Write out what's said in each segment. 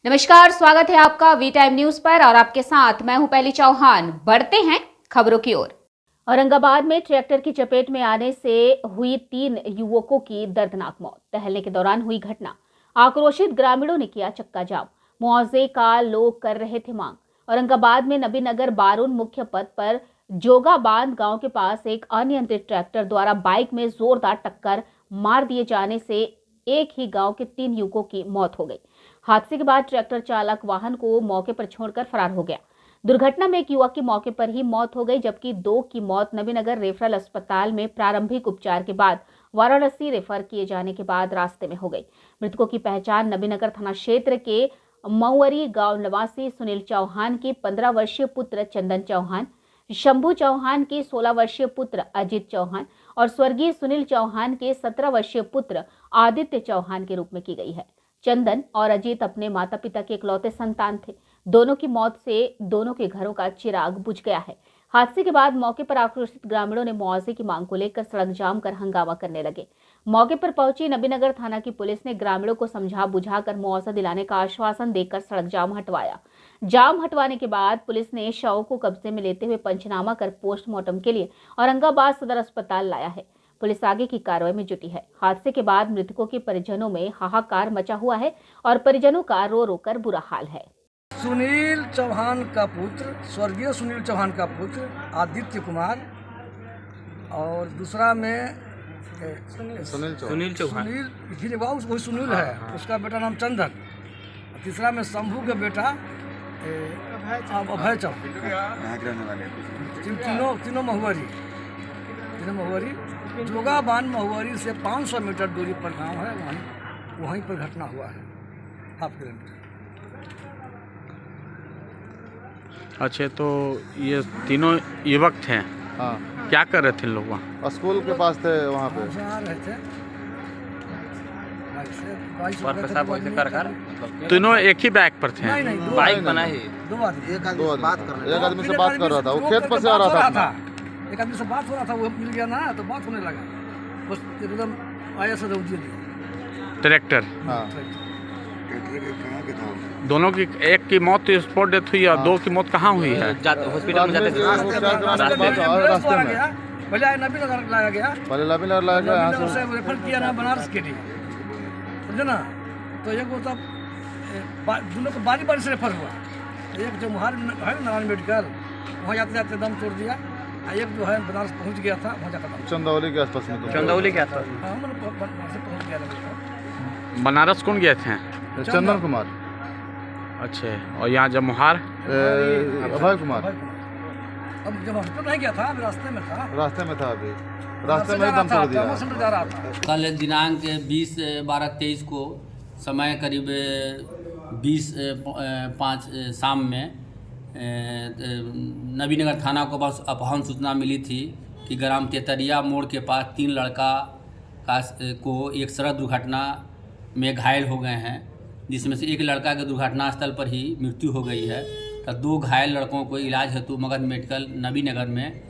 नमस्कार, स्वागत है आपका वी टाइम न्यूज पर और आपके साथ मैं हूं पहली चौहान। बढ़ते हैं खबरों की ओर। औरंगाबाद में ट्रैक्टर की चपेट में आने से हुई 3 युवकों की दर्दनाक मौत। टहलने के दौरान हुई घटना। आक्रोशित ग्रामीणों ने किया चक्का जाम। मुआवजे का लोग कर रहे थे मांग। औरंगाबाद में नबीनगर बारून मुख्य पथ पर जोगाबांध गांव के पास एक अनियंत्रित ट्रैक्टर द्वारा बाइक में जोरदार टक्कर मार दिए जाने से एक ही गांव के 3 युवकों की मौत हो गई। हादसे के बाद ट्रैक्टर चालक वाहन को मौके पर छोड़कर फरार हो गया। दुर्घटना में एक युवक की मौके पर ही मौत हो गई, जबकि 2 की मौत नबीनगर रेफरल अस्पताल में प्रारंभिक उपचार के बाद वाराणसी रेफर किए जाने के बाद रास्ते में हो गई। मृतकों की पहचान नबीनगर थाना क्षेत्र के मऊवरी गांव निवासी सुनील चौहान के 15 वर्षीय पुत्र चंदन चौहान, शंभू चौहान के 16 वर्षीय पुत्र अजित चौहान और स्वर्गीय सुनील चौहान के 17 वर्षीय पुत्र आदित्य चौहान के रूप में की गई है। चंदन और अजीत अपने माता पिता के इकलौते संतान थे। दोनों की मौत से दोनों के घरों का चिराग बुझ गया है। हादसे के बाद मौके पर आक्रोशित ग्रामीणों ने मुआवजे की मांग को लेकर सड़क जाम कर हंगामा करने लगे। मौके पर पहुंची नबीनगर थाना की पुलिस ने ग्रामीणों को समझा बुझाकर मुआवजा दिलाने का आश्वासन देकर सड़क जाम हटवाया। जाम हटवाने के बाद पुलिस ने शव को कब्जे में लेते हुए पंचनामा कर पोस्टमार्टम के लिए औरंगाबाद सदर अस्पताल लाया है। पुलिस आगे की कार्रवाई में जुटी है। हादसे के बाद मृतकों के परिजनों में हाहाकार मचा हुआ है और परिजनों का रो रो कर बुरा हाल है। सुनील चौहान का पुत्र, स्वर्गीय सुनील चौहान का पुत्र आदित्य कुमार, और दूसरा में सुनील चौहान फिर वही सुनील है, उसका बेटा नाम चंदन। तीसरा में शंभू का बेटा अभय चौहान। तीनों महुवरी जोगाबांध महुवरी से 500 मीटर दूरी पर गांव है, वहीं पर घटना हुआ है। Half kilometre. अच्छा, तो ये तीनों युवक थे। हाँ, क्या कर रहे थे लोग वहाँ? स्कूल के पास थे वहाँ पे। आ रहे थे तीनों एक ही बाइक पर थे? नहीं, बाइक बना ही दो आदमी। एक आदमी से बात कर रहा था, वो खेत पर से आ रहा था। एक आदमी से बात हो रहा था, वो मिल गया ना तो बात होने लगा, बस एकदम आया से दौड़ दिया ट्रैक्टर। हाँ, दोनों की, एक की मौत तो स्पॉट डेथ हुई और 2 की मौत कहाँ हुई है? हॉस्पिटल में जाते थे रास्ते में। पहले नबीनगर लाया गया, पहले नबीनगर लाया गया, यहाँ नबीनगर से से रेफर किया ना बनारस के लिए, समझे ना। तो एक वो तब दोनों को बारी से रेफर हुआ। एक जो मुहार है नारायण मेडिकल, वहाँ जाते जाते दम तोड़ दिया। एक जो है बनारस पहुँच गया था, वहाँ जाकर चंदौली के आसपास में। चंदौली के आसपास। हाँ, मतलब बनारस से पहुँच गया। बनारस कौन गए थे? चंदन कुमार। अच्छा, और यहाँ जब मुहार अभय कुमार। अब जब हॉस्पिटल नहीं गया था, अभी रास्ते में था। रास्ते में था, अभी रास्ते में ही दम तोड़ दिया। जा रहा था। कल दिनांक 20/12/23 को समय करीब 20:05 शाम में नबीनगर थाना को बस अपहरण सूचना मिली थी कि ग्राम तेतरिया मोड़ के पास 3 लड़का को एक सड़क दुर्घटना में घायल हो गए हैं, जिसमें से एक लड़का के दुर्घटना स्थल पर ही मृत्यु हो गई है। तो 2 घायल लड़कों को इलाज हेतु मगध मेडिकल नबीनगर में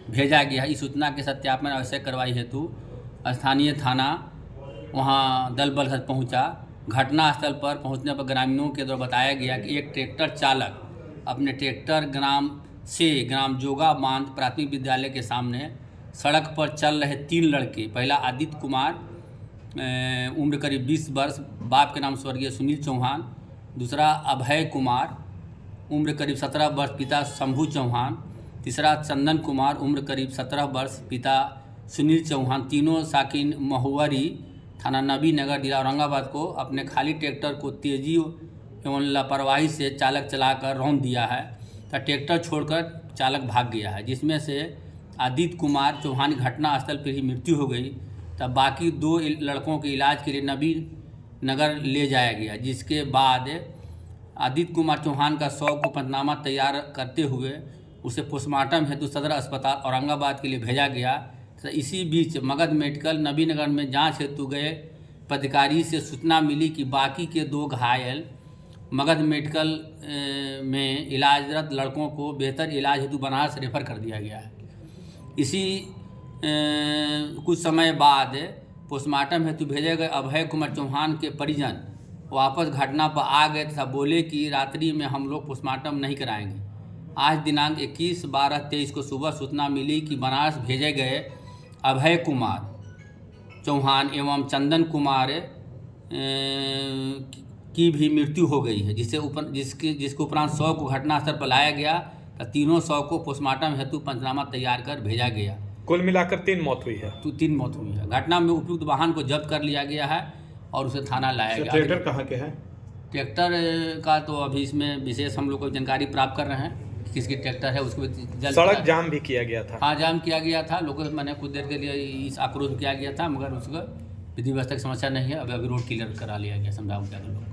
भेजा गया। इस सूचना के सत्यापन आवश्यक कार्रवाई हेतु स्थानीय थाना वहां दल बल पहुंचा। घटनास्थल पर पहुंचने पर ग्रामीणों के द्वारा बताया गया कि एक ट्रैक्टर चालक अपने ट्रैक्टर ग्राम जोगाबांध प्राथमिक विद्यालय के सामने सड़क पर चल रहे 3 लड़के, पहला आदित्य कुमार उम्र करीब 20 वर्ष, बाप के नाम स्वर्गीय सुनील चौहान, दूसरा अभय कुमार उम्र करीब 17 वर्ष, पिता शंभू चौहान, तीसरा चंदन कुमार उम्र करीब 17 वर्ष, पिता सुनील चौहान, तीनों साकिन महुवरी थाना नबीनगर जिला औरंगाबाद को अपने खाली ट्रैक्टर को तेजी एवं लापरवाही से चालक चलाकर रौंद दिया है। तो ट्रैक्टर छोड़कर चालक भाग गया है, जिसमें से आदित्य कुमार चौहान की घटनास्थल पर ही मृत्यु हो गई। तब बाकी 2 लड़कों के इलाज के लिए नबीनगर ले जाया गया, जिसके बाद आदित्य कुमार चौहान का शव को पंचनामा तैयार करते हुए उसे पोस्टमार्टम हेतु सदर अस्पताल औरंगाबाद के लिए भेजा गया। तो इसी बीच मगध मेडिकल नबीनगर में जांच हेतु गए पदाधिकारी से सूचना मिली कि बाकी के 2 घायल मगध मेडिकल में इलाजरत लड़कों को बेहतर इलाज हेतु बनारस रेफर कर दिया गया है। इसी कुछ समय बाद पोस्टमार्टम हेतु भेजे गए अभय कुमार चौहान के परिजन वापस घटना पर आ गए तथा बोले कि रात्रि में हम लोग पोस्टमार्टम नहीं कराएंगे। आज दिनांक 21/12/23 को सुबह सूचना मिली कि बनारस भेजे गए अभय कुमार चौहान एवं चंदन कुमार की भी मृत्यु हो गई है, जिसके उपरांत शव को घटनास्थल पर लाया गया तो तीनों शव को पोस्टमार्टम हेतु पंचनामा तैयार कर भेजा गया। कुल मिलाकर 3 मौत हुई है। तो 3 मौत हुई है। घटना में उपयुक्त वाहन को जब्त कर लिया गया है और उसे थाना लाया गया। ट्रैक्टर कहाँ के है? ट्रैक्टर का तो अभी इसमें विशेष हम लोग को जानकारी प्राप्त कर रहे हैं, किसकी ट्रैक्टर है उसको जल्द। सड़क जाम भी किया गया था। हाँ, जाम किया गया था। लोगों मैंने कुछ देर के लिए इस आक्रोश किया गया था, मगर उसको विधि व्यवस्था की समस्या नहीं है। अभी रोड क्लियर करा लिया गया, समझाओ क्या लोग।